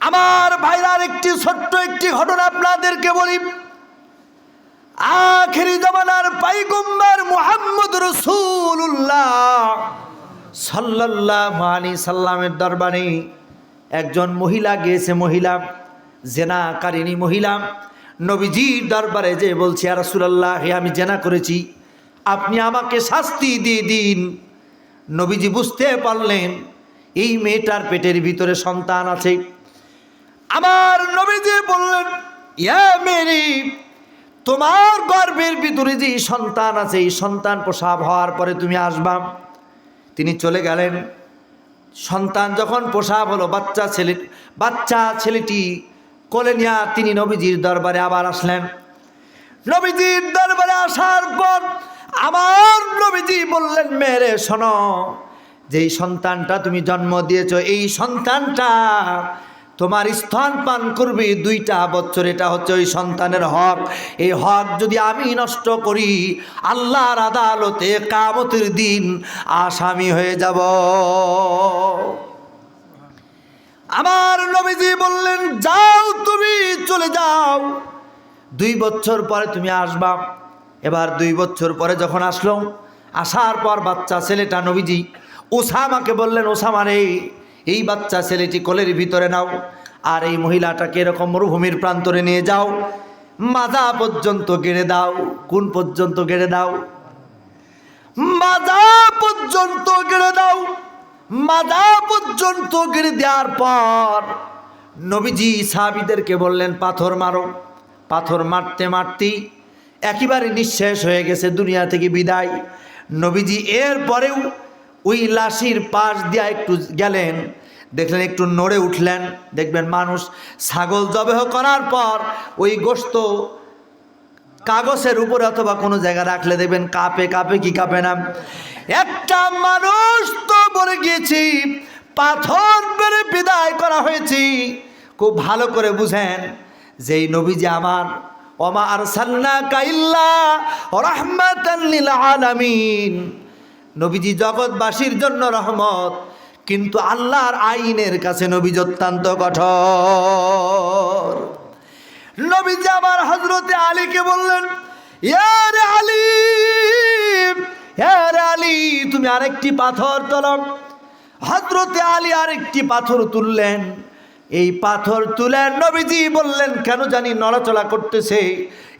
আমার ভাইরার ছোট্ট একটি ঘটনা আপনাদেরকে বলি। আখেরি জামানার পয়গম্বর মুহাম্মদ রাসূলুল্লাহ সাল্লাল্লাহু আলাইহি সাল্লামের দরবারে একজন মহিলা গিয়েছে, মহিলা জেনাকারিনী মহিলা নবীজির দরবারে যে বলছে, ইয়া রাসূলুল্লাহ, আমি জেনা করেছি, আপনি আমাকে শাস্তি দিয়ে দিন। নবীজি বুঝতে পারলেন এই মেয়েটার পেটের ভিতরে সন্তান আছে। আমার নবীজি বললেন, ইয়া মেরি, তোমার গর্ভের ভিতরে যে সন্তান আছে, এই সন্তান প্রসব হওয়ার পরে তুমি আসবা। তিনি চলে গেলেন। সন্তান যখন প্রসব হলো, বাচ্চা ছেলেটি কোলে নিয়ে তিনি নবীজির দরবারে আবার আসলেন। নবীজির দরবারে আসার পর আমার নবীজি বললেন, মেরে শোনো, যেই সন্তানটা তুমি জন্ম দিয়েছ, এই সন্তানটা তোমার স্তন পান করবে 2টা বছর। এটা হচ্ছে ওই সন্তানের হক। এই হক যদি আমি নষ্ট করি, আল্লাহর আদালতে কিয়ামতের দিন আসামি হয়ে যাব। আমার নবীজি বললেন, যাও, তুমি চলে যাও, 2 বছর পরে তুমি আসবা। এবার 2 বছর পরে যখন আসলো, আসার পর বাচ্চা ছেলেটা নবীজি ওসামাকে বললেন, ওসামা রে, এই বাচ্চা ছেলেটি কোলের ভিতরে নাও, আর এই মহিলাটাকে এরকম মরুভূমির প্রান্তরে নিয়ে যাও, মাজা পর্যন্ত গেড়ে দাও। কোন পর্যন্ত গেড়ে দাও? মাজা পর্যন্ত গেড়ে দাও। মাজা পর্যন্ত গেড়ে দেওয়ার পর নবীজি সাহাবীদেরকে বললেন, পাথর মারো। পাথর মারতে মারতেই একেবারে নিঃশেষ হয়ে গেছে, দুনিয়া থেকে বিদায়। নবীজি এরপরেও ওই লাশির পাশ দিয়ে একটু গেলেন, দেখলেন একটু নড়ে উঠলেন। দেখবেন মানুষ ছাগল জবেহ করার পর ওই গোশত কাগজের উপরে অথবা কোনো জায়গায় রাখলে দেখবেন কাঁপে। কাঁপে কি কাঁপে না? একটা মানুষ তো মরে গিয়েছি, পাথর মেরে বিদায় করা হয়েছে। খুব ভালো করে বুঝেন, যেই নবীজি আমার ওমা আরসালনাকা ইল্লা রাহমাতাল লিল আলামিন, নবীজি জগৎবাসীর জন্য রহমত, কিন্তু আল্লাহর আইনের কাছে নবীজি অত্যন্ত কঠোর। নবীজি আমার হযরতে আলীকে বললেন, ইয়া রে আলী, ইয়া রে আলী, তুমি আরেকটি পাথর তোলো। হযরতে আলী আরেকটি পাথর তুললেন। এই পাথর তুলে নবীজি বললেন, কেন জানি নড়াচড়া করতেছে,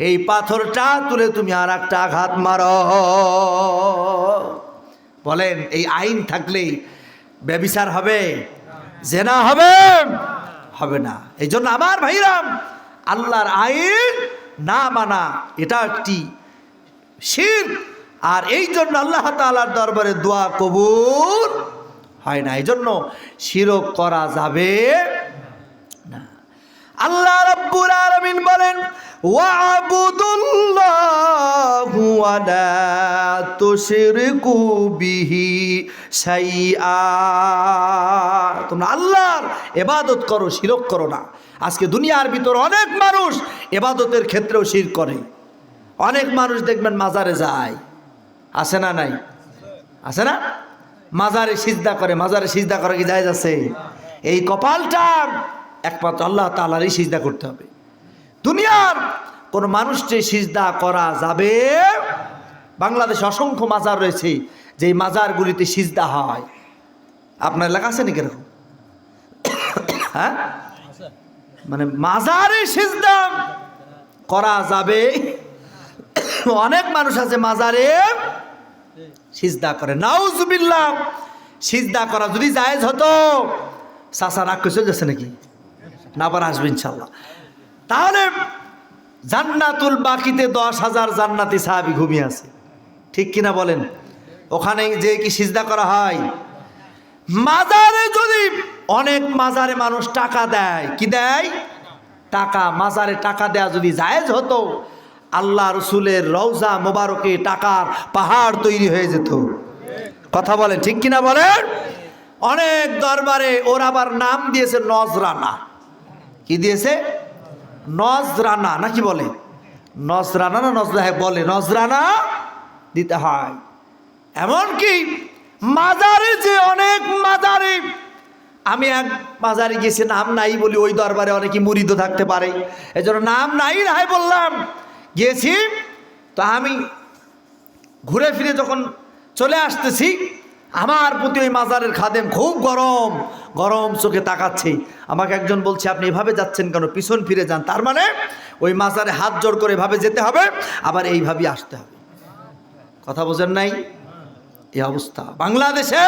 এই পাথরটা তুলে তুমি আর একটা আঘাত মারো। বলেন, এই আইন থাকলে ব্যভিচার হবে? জেনা হবে? হবে না। এই জন্য আমার ভাইরাম, আল্লাহর আইন না মানা এটা একটি শিরক, আর এই জন্য আল্লাহ তাআলার দরবারে দোয়া কবুল হয় না। এই জন্য শিরক করা যাবে না। আল্লাহ রাব্বুল আলামিন বলেন, ওয়া'বুদুল্লাহু ওয়া লা তুশরিকু বিহি শাইআ, তোমরা আল্লাহর ইবাদত করো, শিরক করো না। আজকে দুনিয়ার ভিতর অনেক মানুষ ইবাদতের ক্ষেত্রেও শিরক করে। অনেক মানুষ দেখবেন মাজারে যায়, আছে না? নাই? আছে না? মাজারে সিজদা করে। মাজারে সিজদা করে কি জায়েজ আছে? এই কপালটা একমাত্র আল্লাহ তাআলারই সিজদা করতে হবে। দুনিয়ার কোন মানুষকে সিজদা করা যাবে? বাংলাদেশে অসংখ্য মাজার রয়েছে, যেই মাজারগুলিতে সিজদা হয়। আপনার এলাকা আছে নাকি এরকম? হ্যাঁ, মানে মাজারে সিজদা করা যাবে। অনেক মানুষ আছে মাজারে সিজদা করে। নাউজুবিল্লাহ। সিজদা করা যদি জায়েজ হতো, চাচা রাগ করে চলে যাচ্ছে নাকি? না, আবার আসবে ইনশাল্লাহ। তাহলে জান্নাতুল বাকিতে 10,000 জান্নাতি সাহাবী ঘুমিয়ে আছে, ঠিক কিনা বলেন? ওখানে যে কি সিজদা করা হয়? মাজারে যদি অনেক মাজারে মানুষ টাকা দেয়, কি দেয়? টাকা। মাজারে টাকা দেয়া যদি জায়েজ হতো, আল্লাহ রসুলের রওজা মোবারকে টাকার পাহাড় তৈরি হয়ে যেত। কথা বলেন, ঠিক কিনা বলেন? অনেক দরবারে ওর আবার নাম দিয়েছে নজরানা। কি দিয়েছে? নজরানা, নাকি বলে? নজরানা না নজরা বলে, নজরানা দিতে হয়। এমনকি মাজারে যে অনেক মাজারে আমি এক বাজারে গেছি, নাম নাই বলি ওই দরবারে অনেকে মুরিদও থাকতে পারে, এজন্য নাম নাই নাই বললাম। গিয়েছি তো আমি ঘুরে ফিরে যখন চলে আসতেছি, আমার প্রতি ওই মাজারের খাদেম খুব গরম গরম চোখে তাকাচ্ছে। আমাকে একজন বলছে, আপনি এভাবে যাচ্ছেন কেন, পিছন ফিরে যান। তার মানে ওই মাজারে হাত জোড় করে এভাবে যেতে হবে, আবার এইভাবেই আসতে হবে। কথা বোঝেন নাই? এই অবস্থা। বাংলাদেশে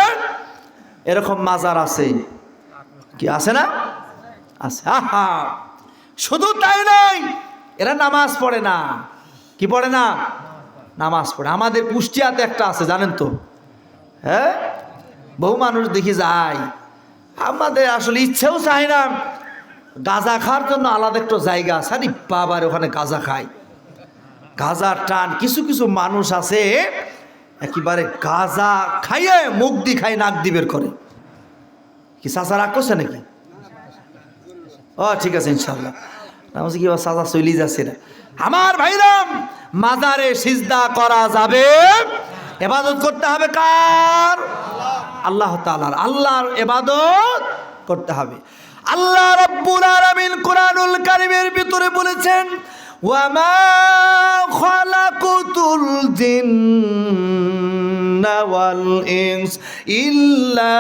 এরকম মাজার আছে কি, আছে না? আছে। আহা, শুধু তাই নাই, এরা নামাজ পড়ে না। কি পড়ে না? নামাজ পড়ে। আমাদের কুষ্টিয়াতে একটা আছে, জানেন তো? হ্যাঁ, বহু মানুষ দেখি যায়। আমাদের আসলে ইচ্ছেও চায় না, গাঁজা খাওয়ার জন্য আলাদা একটা জায়গা আছে। আরে বাবার, ওখানে গাঁজা খায়, গাঁজার টান। কিছু কিছু মানুষ আছে একেবারে গাঁজা খাইয়ে মুখ দি খাই, নাক দি বের করে। কি চাচা রাগ করছে নাকি? ও ঠিক আছে, ইনশাল্লাহ। বলছি কি চাচা চলি যাচ্ছে না। আমার ভাইরাম, মাজারে সিজদা করা যাবে, ইবাদত করতে হবে কার? আল্লাহ তাআলার। আল্লাহর ইবাদত করতে হবে। আল্লাহ রাব্বুল আলামিন কুরআনুল কারীমের ভিতরে বলেছেন, ওয়া মা খালাকুতুল জিন্না ওয়াল ইনস ইল্লা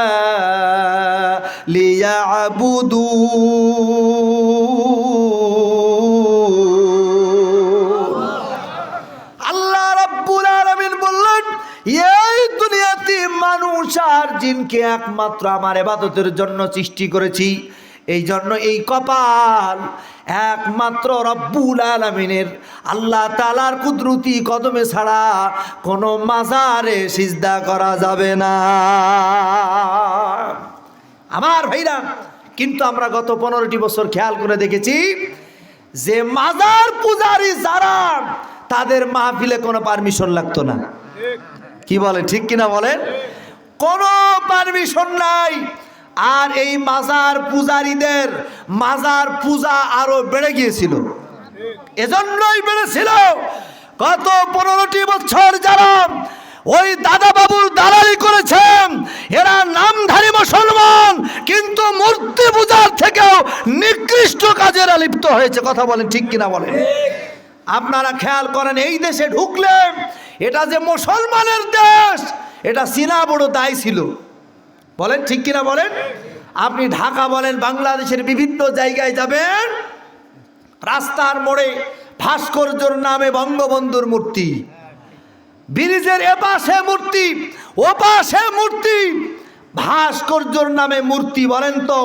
লিয়াবুদুন। আল্লাহ রাব্বুল আলামিন বললেন, এই দুনিয়াতে মানুষ আর জিনকে একমাত্র আমার ইবাদতের জন্য সৃষ্টি করেছি। এই জন্য এই কপাল একমাত্র রব্বুল আলামিনের আল্লাহ তাআলার কুদরতি কদমে ছাড়া কোনো মাজারে সিজদা করা যাবে না। আমার ভাইরা, কিন্তু আমরা গত 15টি বছর খেয়াল করে দেখেছি যে মাজার পূজারী যারা, তাদের মাহফিলে কোনো পারমিশন লাগতো না। কি বলে, ঠিক কিনা বলেন? কোনো পারমিশন নাই। আর এই মাজার পূজারীদের মাজার পূজা আরো বেড়ে গিয়েছিল। এজন্যই বেড়েছিল, গত 15টি বছর যারা ওই দাদা বাবুর দালালি করেছেন, এরা নামধারী মুসলমান, কিন্তু মূর্তি পূজার থেকেও নিকৃষ্ট কাজে লিপ্ত হয়েছে। কথা বলেন, ঠিক কিনা বলেন? আপনারা খেয়াল করেন, এই দেশে ঢুকলে এটা যে মুসলমানের দেশ, এটা চীনা বড় দায় ছিল। বলেন, ঠিক কিনা বলেন? আপনি ঢাকা বলেন, বাংলাদেশের বিভিন্ন জায়গায় যাবেন, রাস্তার মোড়ে ভাস্কর্যর নামে বঙ্গবন্ধুর মূর্তি, ব্রিজের এপাশে মূর্তি, ওপাশে মূর্তি, ভাস্কর্যর নামে মূর্তি। বলেন তো,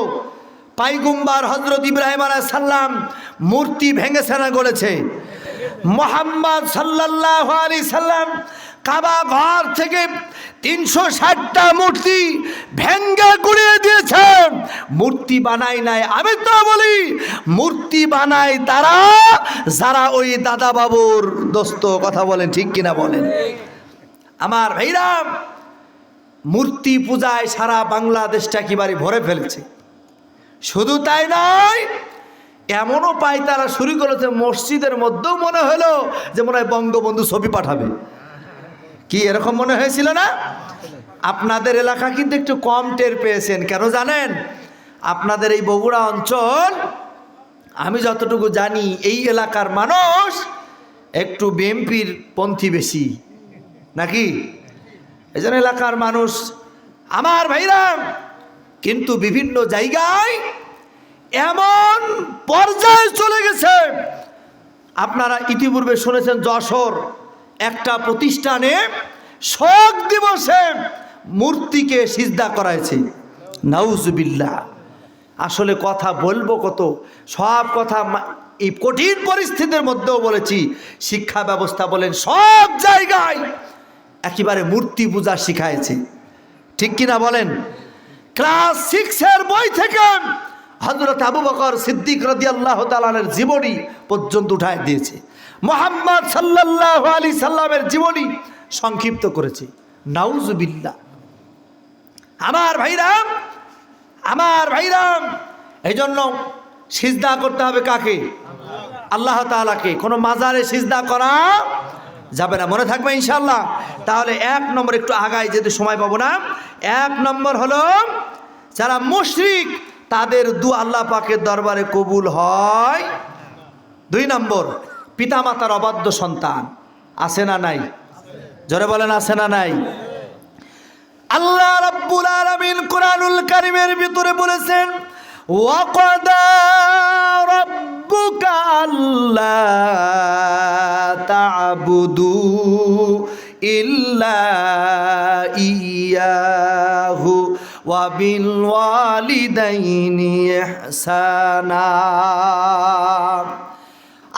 পাইগুম্বার হযরত ইব্রাহিম আলাইহিস সালাম মূর্তি ভেঙেছে না গড়েছে? মুহাম্মদ সাল্লাল্লাহু আলাইহি সাল্লাম কাবা ঘর থেকে 360টা মূর্তি ভেঙ্গে গুড়িয়ে দিয়েছে। মূর্তি বানাই নাই, আমি তো বলি মূর্তি বানায় তারা যারা ওই দাদা বাবুর দোস্ত। কথা বলেন, ঠিক কিনা বলেন? আমার ভাইরা, মূর্তি পূজায় সারা বাংলাদেশটা একেবারে ভরে ফেলেছে। শুধু তাই নয়, এমনও পাই তারা শুরু করেছে, মসজিদের মধ্যেও মনে হলো যে মনে হয় বঙ্গবন্ধু ছবি পাঠাবে। কি এরকম মনে হয়েছিল না? আপনাদের এলাকা কিন্তু একটু কম টের পেয়েছেন। কেন জানেন? আপনাদের এই বগুড়া অঞ্চল, আমি যতটুকু জানি, এই এলাকার মানুষ একটু বিএনপির পন্থী বেশি, নাকি? এই জন্য এলাকার মানুষ, আমার ভাইরা, কিন্তু বিভিন্ন জায়গায় এমন পর্যায়ে চলে গেছে। আপনারা ইতিপূর্বে শুনেছেন, যশোর একটা প্রতিষ্ঠানে শোক দিবসে মূর্তিকে সিজদা করাইছে। নাউজুবিল্লাহ। আসলে কথা বলবো কত, সব কথা এই কঠিন পরিস্থিতির মধ্যেও বলেছি। শিক্ষা ব্যবস্থা বলেন, সব জায়গায় একেবারে মূর্তি পূজা শিখাইছে, ঠিক কিনা বলেন? ক্লাস 6-এর বই থেকে হযরত আবু বকর সিদ্দিক রাদিয়াল্লাহু তাআলার জীবনী পর্যন্ত উঠায় দিয়েছে। মুহাম্মদ সাল্লাল্লাহু আলাইহি সাল্লামের জীবনী সংক্ষিপ্ত করেছে। নাউজুবিল্লাহ। আমার ভাইরাম, আমার ভাইরাম, এই জন্য সিজদা করতে হবে কাকে? আল্লাহ তাআলাকে। কোনো মাজারে সিজদা করা যাবে না, মনে থাকবে ইনশাআল্লাহ। তাহলে 1 নম্বর, একটু আগায় যেতে সময় পাবো না। 1 নম্বর হলো যারা মুশরিক তাদের দোয়া আল্লাহ পাকের দরবারে কবুল হয়। 2 নম্বর, পিতামাতার অবাধ্য সন্তান আছে না নাই? জোরে বলেন আছে না নাই? আল্লাহ রাব্বুল আলামিন কোরআনুল কারীমের ভিতরে বলেছেন, ওয়াকাদা রাব্বুকা আল্লা তা'বুদু ইল্লা ইয়াহু ওয়া বিল ওয়ালিদাইনি ইহসানা।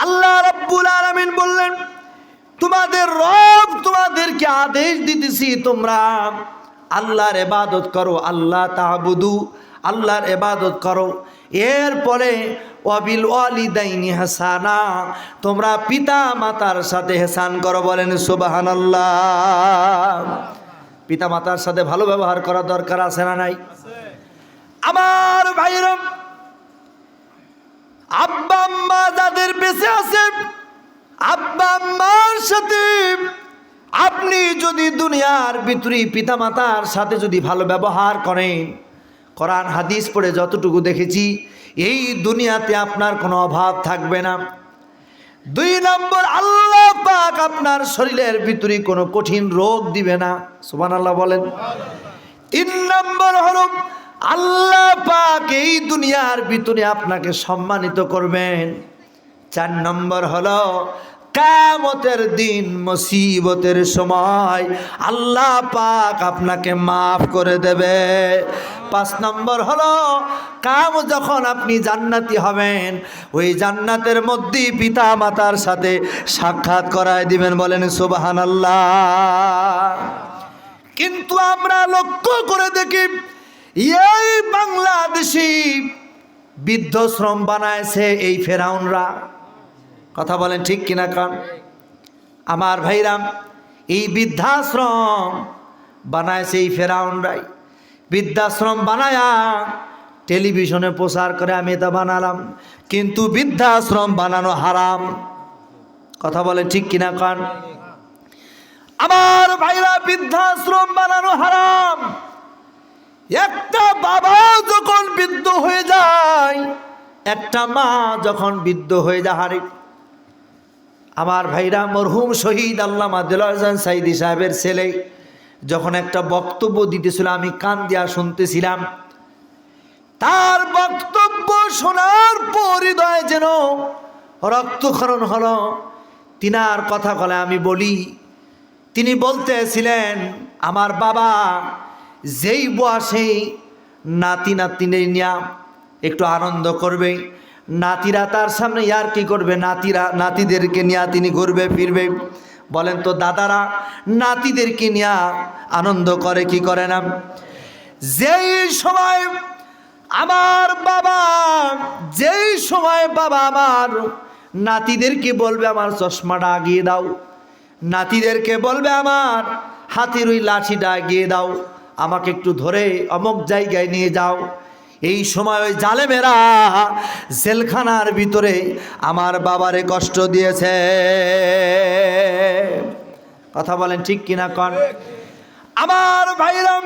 আল্লাহ রাব্বুল আলামিন বললেন, তোমাদের রব তোমাদেরকে আদেশ দিতেছি তোমরা আল্লাহর ইবাদত করো, আল্লাহ তা'বুদু, আল্লাহর ইবাদত করো। এরপরে ওয়াবিল ওয়ালিদাইনি ইহসানা, তোমরা পিতা মাতার সাথে ইহসান করো। বলেন সুবহানাল্লাহ। পিতা মাতার সাথে ভালো ব্যবহার করা দরকার আছে না নাই? আমার ভাইরা, আব্বা আম্মা যাদের বেঁচে আছে, আব্বা আম্মার সাথে আপনি যদি দুনিয়ার ভিতরে পিতা মাতার সাথে যদি ভালো ব্যবহার করেন, কোরআন হাদিস পড়ে যতটুকু দেখেছি, এই দুনিয়াতে আপনার কোনো অভাব থাকবে না। 2 নম্বর, আল্লাহ পাক আপনার শরীরের ভিতরে কোনো কঠিন রোগ দিবে না। সুবহানাল্লাহ বলেন। 3 নম্বর হলো আল্লাহ পাক এই দুনিয়ার ভিতরে আপনাকে সম্মানিত করবেন। 4 নম্বর হলো কিয়ামতের দিন মুসিবতের সময় আল্লাহ পাক আপনাকে মাফ করে দেবে। 5 নম্বর হলো কিয়ামত যখন আপনি জান্নাতি হবেন, ওই জান্নাতের মধ্যে পিতা মাতার সাথে সাক্ষাৎ করায় দিবেন। বলেন সুবহানাল্লাহ। কিন্তু আমরা লক্ষ্য করে দেখি, এই বাংলাদেশি বৃদ্ধাশ্রম বানাইছে এই ফেরাউনরা। কথা বলেন ঠিক কিনা? কারণ আমার ভাইরাম, এই বৃদ্ধাশ্রম বানাইছে এই ফেরাউনরাই। বৃদ্ধাশ্রম বানায়া টেলিভিশনে প্রচার করে আমি এটা বানালাম, কিন্তু বৃদ্ধাশ্রম বানানো হারাম। কথা বলেন ঠিক কিনা? কারণ আমার ভাইরা, বৃদ্ধাশ্রম বানানো হারাম। একটা বাবা যখন বৃদ্ধ হয়ে যায়, একটা মা যখন বৃদ্ধ হয়ে যায়, হারে আমার ভাইরা, মরহুম শহীদ আল্লামা দেলোয়ার হোসেন সাইদি সাহেবের ছেলে যখন একটা বক্তব্য দিতেছিল, আমি কান দিয়া শুনতেছিলাম। তার বক্তব্য শোনার পর হৃদয়ে যেন রক্তক্ষরণ হলো। তিনার কথা বলে আমি বলি, তিনি বলতেছিলেন, আমার বাবা যেই বয়সে নাতি নাতনি নিয়ে একটু আনন্দ করবে, নাতিরা তার সামনে আর কি করবে, নাতিদেরকে নিয়ে তিনি ঘুরবে ফিরবে। বলেন তো দাদারা নাতিদেরকে নিয়ে আনন্দ করে কি করে না? যেই সময় আমার বাবা আমার নাতিদেরকে বলবে আমার চশমাটা আগিয়ে দাও, নাতিদেরকে বলবে আমার হাতের ওই লাঠিটা আগিয়ে দাও, আমাকে একটু ধরে অমুক জায়গায় নিয়ে যাও, এই সময় ওই জালেমেরা জেলখানার ভিতরে আমার বাবারে কষ্ট দিয়েছে। কথা বলেন ঠিক কিনা? কন আমার ভাইরাম,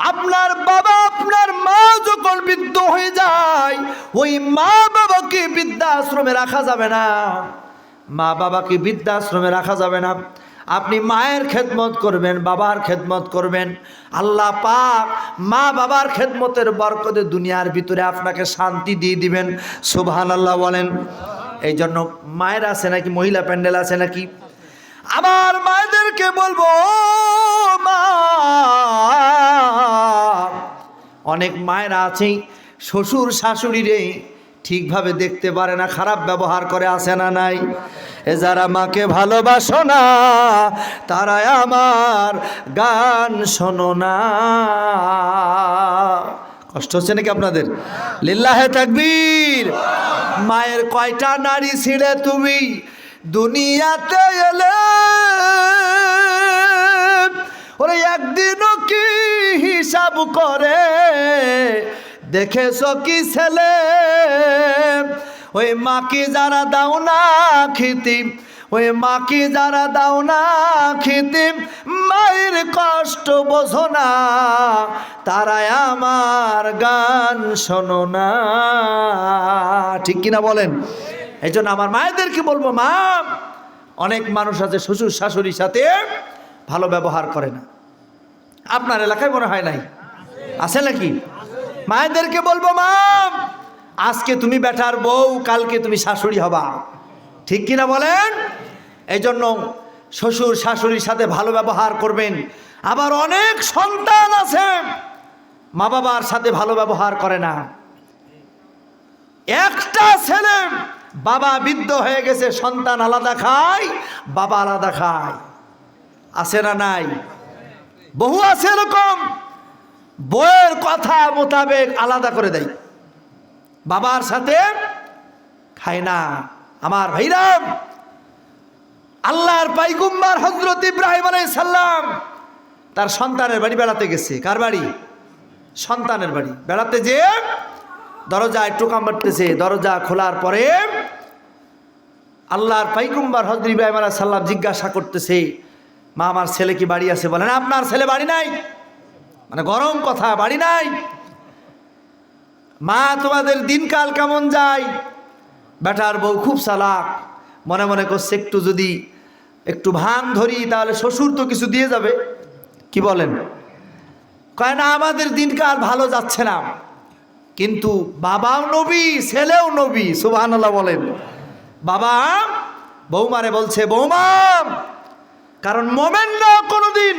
আপনার বাবা আপনার মা যখন বৃদ্ধ হয়ে যায়, ওই মা বাবাকে বৃদ্ধাশ্রমে রাখা যাবে না। মা বাবাকে বৃদ্ধাশ্রমে রাখা যাবে না। আপনি মায়ের খেদমত করবেন, বাবার খেদমত করবেন। আল্লাহ পাক মা বাবার খেদমতের বরকতে দুনিয়ার ভিতরে আপনাকে শান্তি দিয়ে দিবেন। সুবহানাল্লাহ বলেন। এই জন্য মায়ের আছে নাকি, মহিলা প্যান্ডেল আছে নাকি, আমার মায়েদেরকে বলবো, মা, অনেক মায়েরা আছে শ্বশুর শাশুড়িরে ঠিকভাবে দেখতে পারে না, খারাপ ব্যবহার করে, আছে না নাই? যারা মাকে ভালোবাসো না তারা আমার গান শোনো না। কষ্ট হচ্ছে নাকি আপনাদের? লিল্লাহে তাকবীর। মায়ের কয়টা নারী ছিলে তুমি দুনিয়াতে এলে, ওরে একদিনও কি হিসাব করে দেখেছো কি ছেলে? ওই মাকে যারা দাও না খিতি, ওই মাকে যারা দাও না খেতে, মায়ের কষ্ট বোঝো না, তারাই আমার গান শোনো না। ঠিক কিনা বলেন? এই জন্য আমার মায়েদেরকে বলবো, মা, অনেক মানুষ আছে শ্বশুর শাশুড়ির সাথে ভালো ব্যবহার করে না। আপনার এলাকায় মনে হয় নাই? আছে নাকি? মায়েদেরকে বলবো, মা, আজকে তুমি বেটার বউ, কালকে তুমি শাশুড়ি হবা। ঠিক কিনা বলেন? এই জন্য শ্বশুর শাশুড়ির সাথে ভালো ব্যবহার করবেন। আবার অনেক সন্তান আছে মা বাবার সাথে ভালো ব্যবহার করে না। একটা ছেলে বাবা বৃদ্ধ হয়ে গেছে, সন্তান আলাদা খায়, বাবা আলাদা খায়। আছে না নাই? বহু আছে এরকম, বউয়ের কথা মোতাবেক আলাদা করে দেয়, বাবার সাথে খায় না। আমার ভাইরাম, আল্লাহর পয়গম্বর হযরত ইব্রাহিম আলাইহিস সালাম তার সন্তানের বাড়ি বেড়াতে গেছে। কার বাড়ি? সন্তানের বাড়ি বেড়াতে যেয়ে দরজায় টোকা মারতেছে। দরজা খোলার পরে আল্লাহর পয়গম্বর হযরত ইব্রাহিম আলাইহিস সালাম জিজ্ঞাসা করতেছে, মা, আমার ছেলে কি বাড়ি আছে? বলেন, আপনার ছেলে বাড়ি নাই। মানে গরম কথা, বাড়ি নাই। মা, তোমাদের দিনকাল কেমন যায়? বেটার বউ খুব চালাক, মনে মনে করছে একটু যদি একটু ভান ধরি তাহলে শ্বশুর তো কিছু দিয়ে যাবে। কি বলেন? কয় না, আমাদের দিনকাল ভালো যাচ্ছে না, কিন্তু বাবাও নবী, ছেলেও নবী। সুবহানাল্লাহ বলেন। বাবা বৌমারে বলছে, বৌমা, কারণ মোমেনরা কোনোদিন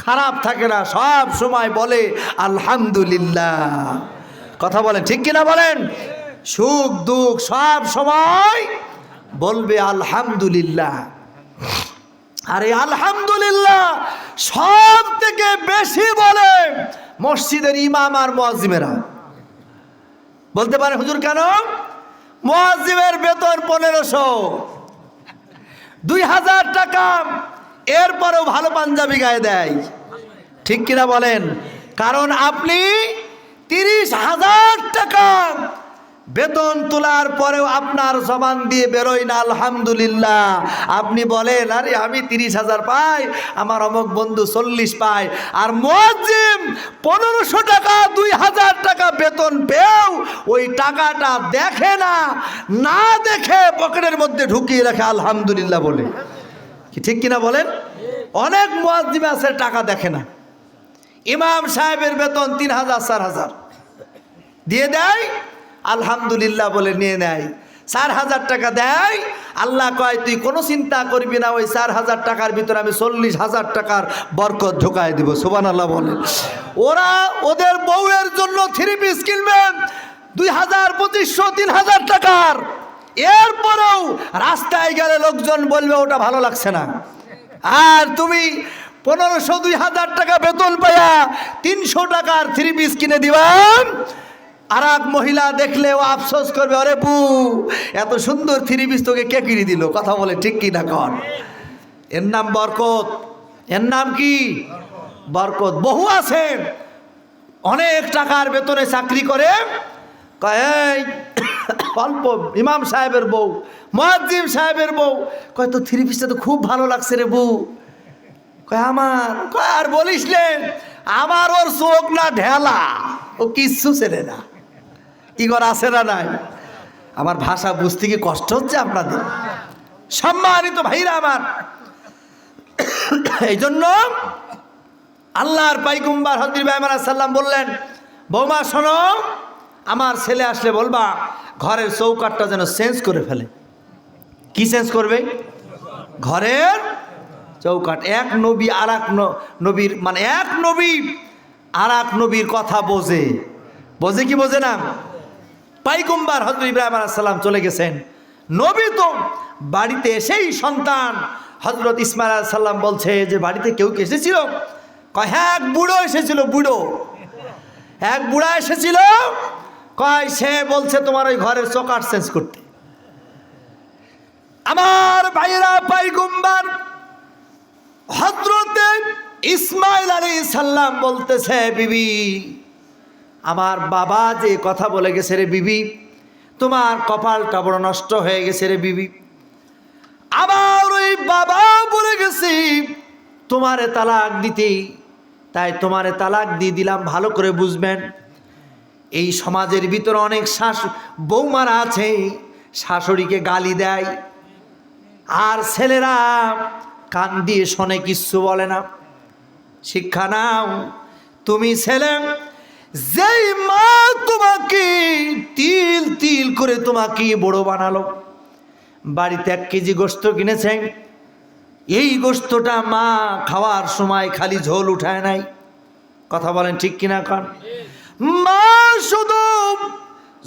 খারাপ থাকে না, সব সময় বলে আলহামদুলিল্লাহ। কথা বলেন, ঠিক কিনা বলেন? সুখ দুঃখ সব সময় বলবে আলহামদুলিল্লাহ। আর এই আলহামদুলিল্লাহ সব থেকে বেশি বলে মসজিদের ইমাম আর মুয়াজ্জিমেরা। বলতে পারে, হুজুর কেন? মুয়াজ্জিমের বেতন 1500, 2000 টাকা, এরপরেও ভালো পাঞ্জাবি গায়ে দেয়। ঠিক কিনা বলেন? কারণ আপনি 30,000 টাকা বেতন তোলার পরেও আপনার জবান দিয়ে বেরোয় না আলহামদুলিল্লাহ। আপনি বলেন, আরে আমি 30,000 পাই, আমার অমুক বন্ধু 40 পায়। আর মুয়াজ্জিম 1500 টাকা, 2000 টাকা বেতন পেয়েও ওই টাকাটা দেখে না, না দেখে পকেটের মধ্যে ঢুকিয়ে রাখে আলহামদুলিল্লাহ বলে। কি ঠিক কিনা বলেন? অনেক মুয়াজ্জিম আছে টাকা দেখে না। ইমাম সাহেবের বেতন 3,000 4,000 দিয়ে দেয়, আলহামদুলিল্লাহ বলে নিয়ে নেয়। 4,000 টাকা দেয়, আল্লাহ কয় তুই কোনো চিন্তা করবি না, ওই 4,000 টাকার ভিতরে আমি 40,000 টাকার বরকত ঢুকায় দিব। সুবহানাল্লাহ বলেন। ওরা ওদের বউয়ের জন্য 3 পিস কিনবেন 2,000, 2,500, 3,000 টাকার। এরপরেও রাস্তায় গেলে লোকজন বলবে ওটা ভালো লাগছে না। আর তুমি 1500, 2,000 টাকা বেতন পাইয়া 300 টাকার 3 পিস কিনে দিবান, আর এক মহিলা দেখলে ও আফসোস করবে, আরে বু, এত সুন্দর 3 পিস তোকে কে কিনে দিল? কথা বলে ঠিক কি না কন? এর নাম বরকত। এর নাম কি? বরকত। বহু আছে অনেক টাকার বেতনে চাকরি করে, কয় এই অল্প ইমাম সাহেবের বউ, মুয়াজ্জিম সাহেবের বউ, কয় তো 3 পিসটা তো খুব ভালো লাগছে রে বউ। কয় আমার, কয় আর বলিস নে, আমার ওর চোখ না ঢেলা, ও কিচ্ছু ছেড়ে না। কি করে আছে না নাই? আমার ভাষা বুঝতে কি কষ্ট হচ্ছে আপনাদের? সম্মানিত ভাইরা আমার, এই জন্য আল্লাহর পয়গম্বর হযরত ইব্রাহিম আলাইহিস সালাম বললেন, বৌমা শোনো, আমার ছেলে আসলে বলবা ঘরের চৌকাঠটা যেন চেঞ্জ করে ফেলে। কি চেঞ্জ করবে? ঘরের চৌকাঠ। এক নবী আর এক নবীর, মানে এক নবী আর এক নবীর কথা বোঝে। বোঝে কি বোঝে না? পয়গম্বর হযরত ইব্রাহিম আলাইহিস সালাম চলে গেছেন, নবী তো বাড়িতে এসেই সন্তান হযরত ইসমাঈল আলাইহিস সালাম বলছে যে বাড়িতে কেউ কে এসেছিল? কয় হ্যাঁ, এক বুড়ো এসেছিল। বুড়ো, এক বুড়া এসেছিল। কয় সে বলছে তোমার ওই ঘরের চৌকাঠ চেঞ্জ করতে। আমার ভাইরা, পয়গম্বর হযরত ইসমাঈল আলাইহিস সালাম বলতেছে, বিবি, আমার বাবা যে কথা বলে গেছে রে বিবি, তোমার কপালটা বড় নষ্ট হয়ে গেছে রে বিবি। আবার বাবা বলে গেছি তোমারে তালাক দিতে, তাই তোমারে তালাক দিয়ে দিলাম। ভালো করে বুঝবেন, এই সমাজের ভিতরে অনেক বৌমারা আছে শাশুড়িকে গালি দেয়, আর ছেলেরা কান দিয়ে শোনে, কিচ্ছু বলে না। শিক্ষা নাও তুমি ছেলে, যেই মা তোমাকে তিল তিল করে তোমাকে বড় বানালো, বাড়িতে 1 কেজি গোস্ত কিনেছে, এই গোস্তটা মা খাওয়ার সময় খালি ঝোল উঠায় নাই। কথা বলেন ঠিক কিনা? কারণ মা শুধু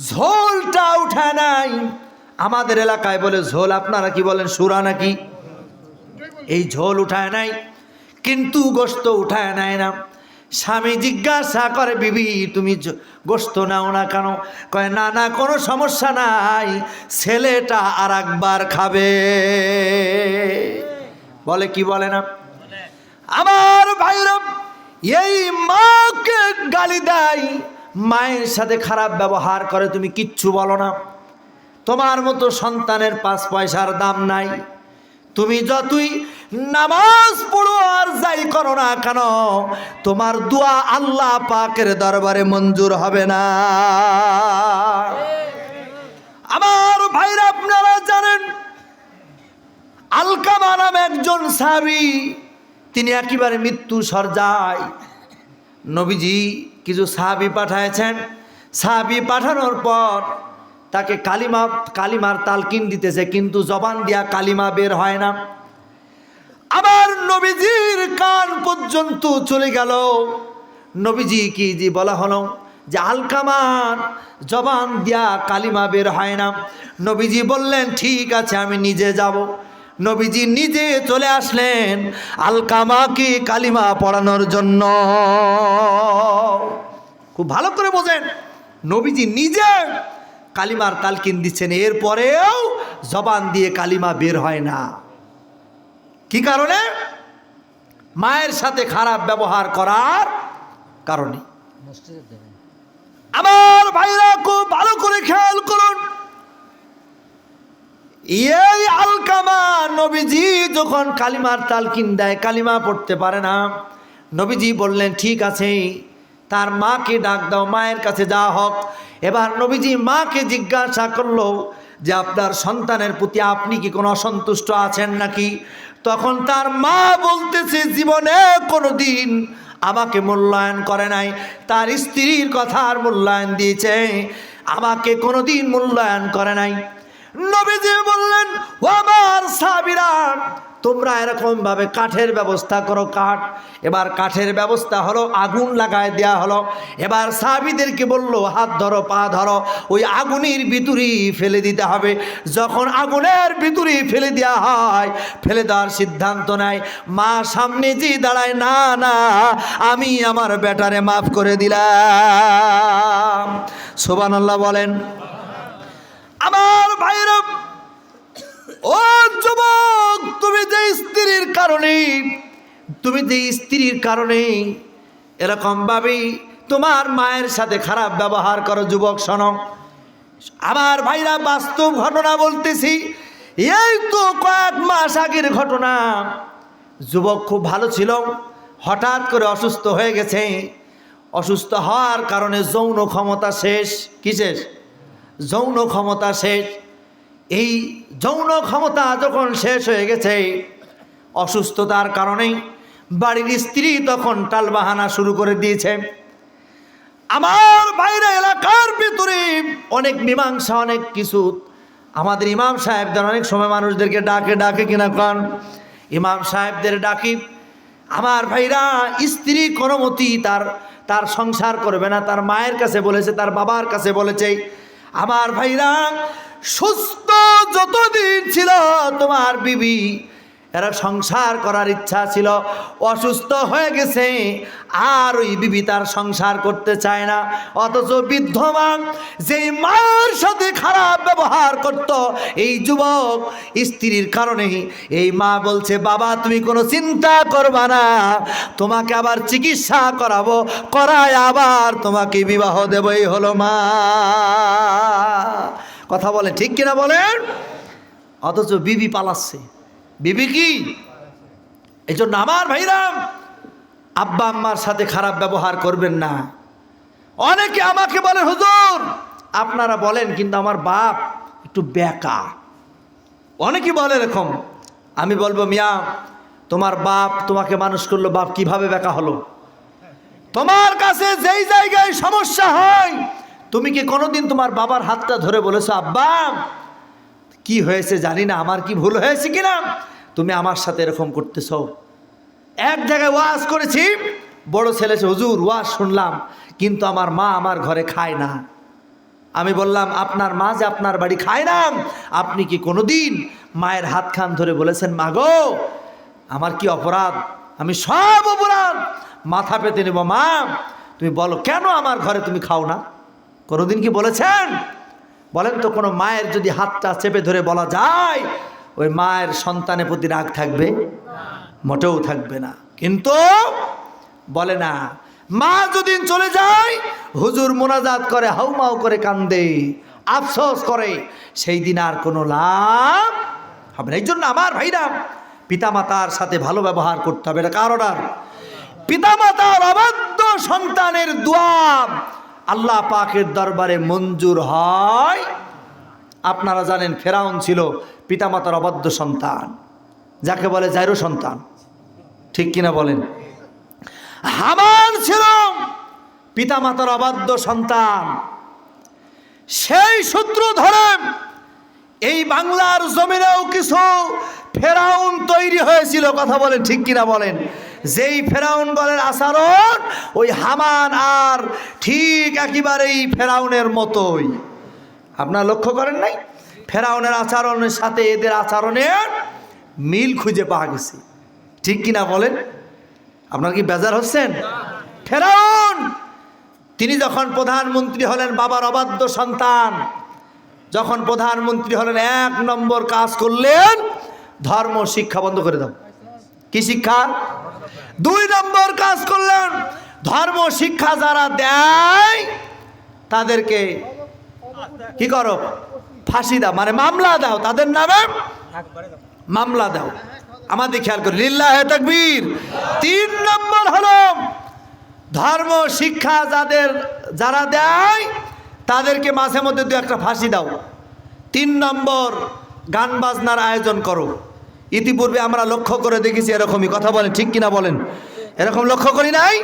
ঝোলটা উঠায় নাই, আমাদের এলাকায় বলে ঝোল, আপনারা কি বলেন সুরা নাকি? এই ঝোল উঠায় নাই, কিন্তু গোস্ত উঠায় নাই না। স্বামী জিজ্ঞাসা করে, বিবি তুমি গোস্ত নাও না কেন? কয় না না, কোনো সমস্যা নাই, ছেলেটা আর একবার খাবে। বলে কি বলে না? আমার ভাইরা, এই মাকে গালি দেয়, মায়ের সাথে খারাপ ব্যবহার করে, তুমি কিচ্ছু বলো না। তোমার মতো সন্তানের 5 পয়সার দাম নাই। তুমি যতই নামাজ পড়ো আর যাই করো না কেন, তোমার দোয়া আল্লাহ পাকের দরবারে মঞ্জুর হবে না। আমার ভাইরা, আপনারা জানেন আলকামা নামে একজন সাহাবী, তিনি একেবারে মৃত্যু সজ্জায়। নবীজি কিছু সাহাবী পাঠাইছেন, সাহাবী পাঠানোর পর তাকে কালিমার তালকিন দিতেছে, কিন্তু জবান দিয়া কালিমা বের হয় না। আবার নবীজির কান পর্যন্ত চলে গেল। নবীজি কি জি বলা হলো যে আলকামার জবান দিয়া কালিমা বের হয় না। নবীজি বললেন ঠিক আছে, আমি নিজে যাব। নবীজি নিজে চলে আসলেন আলকামাকে কালিমা পড়ানোর জন্য। খুব ভালো করে বোঝেন, নবীজি নিজে কালিমার তালকিন দিচ্ছেন, এরপরেও জবান দিয়ে কালিমা বের হয় না। কি কারণে? মায়ের সাথে খারাপ ব্যবহার করার কারণে। আমার ভাইরা খুব ভালো করে খেয়াল করুন, এই আলকামা নবীজি যখন কালিমার তালকিন দেয়, কালিমা পড়তে পারে না। নবীজি বললেন ঠিক আছে, তার মাকে ডাক দাও, মায়ের কাছে যাওয়া হোক। এবার নবীজি মাকে জিজ্ঞাসা করলো যে আপনার সন্তানের প্রতি আপনি কি কোনো অসন্তুষ্ট আছেন নাকি? তখন তার মা বলতেছে, জীবনে কোনোদিন আমাকে মূল্যায়ন করে নাই, তার স্ত্রীর কথার মূল্যায়ন দিয়েছে, আমাকে কোনোদিন মূল্যায়ন করে নাই। নবীজি বললেন, ও আমার সাহাবীরা, তোমরা এরকম ভাবে কাঠের ব্যবস্থা করো। কাঠ, এবার কাঠের ব্যবস্থা হলো, আগুন লাগায় দেয়া হলো। এবার সাহাবীদেরকে বললো, হাত ধরো, পা ধরো, ওই আগুনের ভিতরেই ফেলে দিতে হবে। যখন আগুনের ভিতরেই ফেলে দেওয়া হয়, ফেলে দেওয়ার সিদ্ধান্ত নেয়, মা সামনে যে দাঁড়ায়, না না, আমি আমার বেটারে মাফ করে দিলাম। সুবহানাল্লাহ বলেন। আমার ভাইরা, ও যুবক, তুমি যে স্ত্রীর কারণে এরকম ভাবে তোমার মায়ের সাথে খারাপ ব্যবহার করো, যুবক শোনো। আমার ভাইরা, বাস্তব ঘটনা বলতেছি, এই তো কয়েক মাস আগের ঘটনা। যুবক খুব ভালো ছিল, হঠাৎ করে অসুস্থ হয়ে গেছে। অসুস্থ হওয়ার কারণে যৌন ক্ষমতা শেষ। কি শেষ? যৌন ক্ষমতা শেষ। এই যৌন ক্ষমতা যখন শেষ হয়ে গেছে, অসুস্থতার কারণে বাড়ির স্ত্রী তখন টালবাহানা শুরু করে দিয়েছে। আমার বাইরে এলাকার ভিতরে অনেক মীমাংসা, অনেক কিছু, আমাদের ইমাম সাহেবদের অনেক সময় মানুষদেরকে ডাকে কিনা কান, ইমাম সাহেবদের ডাকি। আমার ভাইরা, স্ত্রী কোনো মতি তার সংসার করবে না, তার মায়ের কাছে বলেছে, তার বাবার কাছে বলেছে। আমার ভাইরা, সুস্থ যতদিন ছিল তোমার বিবি, এরা সংসার করার ইচ্ছা ছিল, অসুস্থ হয়ে গেছে, আর ওই বিবি তার সংসার করতে চায় না। অথচ বিদ্যমান যেই মায়ের সাথে খারাপ ব্যবহার করত এই যুবক, স্ত্রীর কারণে এই মা বলছে, বাবা তুমি কোনো চিন্তা করবা না, তোমাকে আবার চিকিৎসা করাবো, করায় আবার তোমাকে বিবাহ দেবই হলো মা। কথা বলে ঠিক কিনা বলেন? অথচ বিবি পালাচ্ছে। বিবি কি? এই জন্য আমার ভাইরাম, আব্বা আম্মার সাথে খারাপ ব্যবহার করবেন না। অনেকে আমাকে বলে, হুজুর আপনারা বলেন কিন্তু আমার বাপ একটু বেকা। অনেকে বলে এরকম। আমি বলবো, মিয়া তোমার বাপ তোমাকে মানুষ করলো, বাপ কিভাবে বেকা হলো? তোমার কাছে যেই জায়গায় সমস্যা হয়, তুমি কি কোনোদিন তোমার বাবার হাতটা ধরে বলেছো, আব্বা কি হয়েছে জানি না, আমার কি ভুল হয়েছে কিনা তুমি আমার সাথে এরকম করতেছো? এক জায়গায় ওয়াজ করেছি, বড় ছেলে এসে, হুজুর ওয়াজ শুনলাম কিন্তু আমার মা আমার ঘরে খায় না। আমি বললাম, আপনার মা যে আপনার বাড়ি খায় না, আপনি কি কোনোদিন মায়ের হাত খান ধরে বলেছেন, মা গো আমার কি অপরাধ, আমি সব অপরাধ মাথা পেতে নেব, মা তুমি বলো কেন আমার ঘরে তুমি খাও না? কোনোদিন কি বলেছেন? বলেন তো, কোনো মায়ের যদি হাতটা চেপে ধরে বলা যায়, ওই মায়ের সন্তানের প্রতি রাগ থাকবে? মোটেও থাকবে না। কিন্তু বলে না, মা যদি চলে যায়, হুজুর মোনাজাত করে, হাউমাউ করে কান্দে, আফসোস করে, সেই দিন আর কোনো লাভ হবে না। এই জন্য আমার ভাইরা, পিতামাতার সাথে ভালো ব্যবহার করতে হবে। এটা কার অর্ডার? পিতামাতার অবাধ্য সন্তানের দোয়া আল্লাহ পাকের দরবারে মঞ্জুর হয়। আপনারা জানেন, ফেরাউন ছিল পিতামাতার অবাধ্য সন্তান, যাকে বলে জাইরো সন্তান, ঠিক কিনা বলেন? হামান ছিল পিতামাতার অবাধ্য সন্তান। সেই সূত্র ধরে এই বাংলার জমিনেও কিছু ফেরাউন তৈরি হয়েছিল, কথা বলেন ঠিক কিনা বলেন? যেই ফেরাউন বলের আচরণ, ওই হামান আর ঠিক একেবারেই ফেরাউনের মতোই। আপনারা লক্ষ্য করেন নাই? ফেরাউনের আচরণের সাথে এদের আচরণের মিল খুঁজে পাওয়া গেছে, ঠিক কিনা বলেন? আপনার কি বেজার হচ্ছেন? ফেরাউন তিনি যখন প্রধানমন্ত্রী হলেন, বাবার অবাধ্য সন্তান, যখন প্রধানমন্ত্রী হলেন, 1 নম্বর কাজ করলেন, ধর্ম শিক্ষা বন্ধ করে দাও। কি শিক্ষা? 2 নম্বর কাজ করলেন, ধর্ম শিক্ষা যারা দেয় তাদেরকে কি করো? ফাঁসি দাও, মানে মামলা দাও, তাদের নামে মামলা দাও। আমাদের খেয়াল করি, লিল্লাহে তাকবীর। 3 নম্বর হলো, ধর্ম শিক্ষা যারা দেয় তাদেরকে মাঝে মধ্যে 2-1টা ফাঁসি দাও। 3 নম্বর, গান বাজনার আয়োজন করো। ইতিপূর্বে আমরা লক্ষ্য করে দেখেছি এরকমই, কথা বলেন ঠিক কিনা বলেন? এরকম লক্ষ্য করি নাই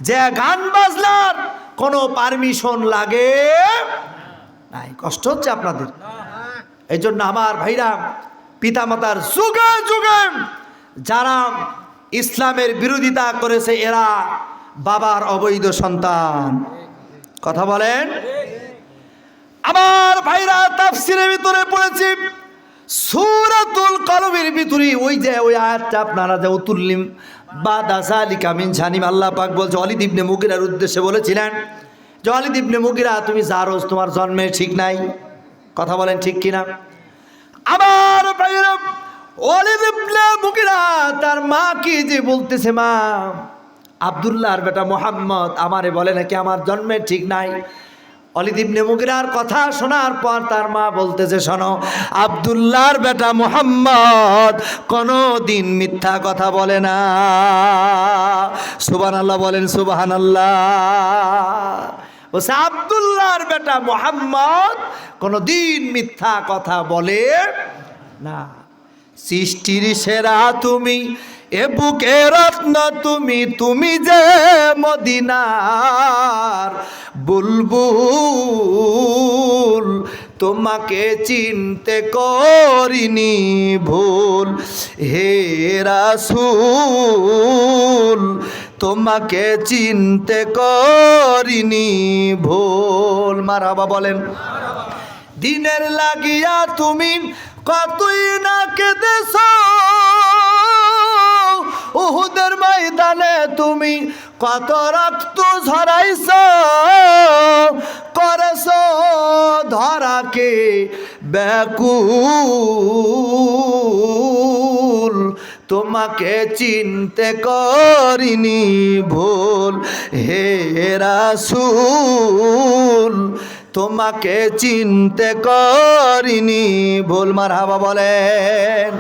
যে গান বাজনার কোনো পারমিশন লাগে নাই? কষ্ট হচ্ছে আপনাদের? এই জন্য আমার ভাইরা, পিতামাতার যুগে যুগে যারা ইসলামের বিরোধিতা করেছে, এরা বাবার অবৈধ সন্তান, কথা বলেন? আমার ভাইরা, তাফসীরের ভিতরে পড়েছি, সূরাতুল কলমের ভিতরে ওই আয়াতটা আপনারা যে উতুল্লিম বাদা যালিকা মিন জানিম, আল্লাহ পাক বলছে, ওয়ালিদ ইবনে মুগিরার উদ্দেশ্যে বলেছিলেন যে, ওয়ালিদ ইবনে মুগিরা তুমি জারোজ, তোমার জন্মের ঠিক নাই, কথা বলেন ঠিক কিনা? আমার ভাইরা, ওয়ালিদ ইবনে মুগিরা তার মা কি যে বলতেছে, মা আব্দুল্লাহর বেটা মুহাম্মদ আমারে বলে নাকি আমার জন্মের ঠিক নাই। ওয়ালিদ ইবনে মুগিরার কথা শোনার পর তার মা বলতেছে, শোনো, আব্দুল্লাহর বেটা মুহাম্মদ কোনদিন মিথ্যা কথা বলে না। সুবহানাল্লাহ বলেন, সুবহানাল্লাহ। বলছে আব্দুল্লাহর বেটা মুহাম্মদ কোনদিন মিথ্যা কথা বলে না। সৃষ্টির সেরা তুমি, এ বুকে রত্ন তুমি, তুমি যে মদিনার বুলবুল, তোমাকে চিনতে করিনি ভুল, হে রাসূল তোমাকে চিনতে করিনি ভুল। মারহাবা বলেন। দিনের লাগিয়া তুমি কতই না কেঁদেছ, উহুদের ময়দানে তুমি কত রক্ত ঝরাইছ, করেছ ধরাকে ব্যাকুল, তোমাকে চিনতে করিনি ভুল, হে রাসূল তোমাকে চিনতে করিনি ভুল। মারহাবা বলেন।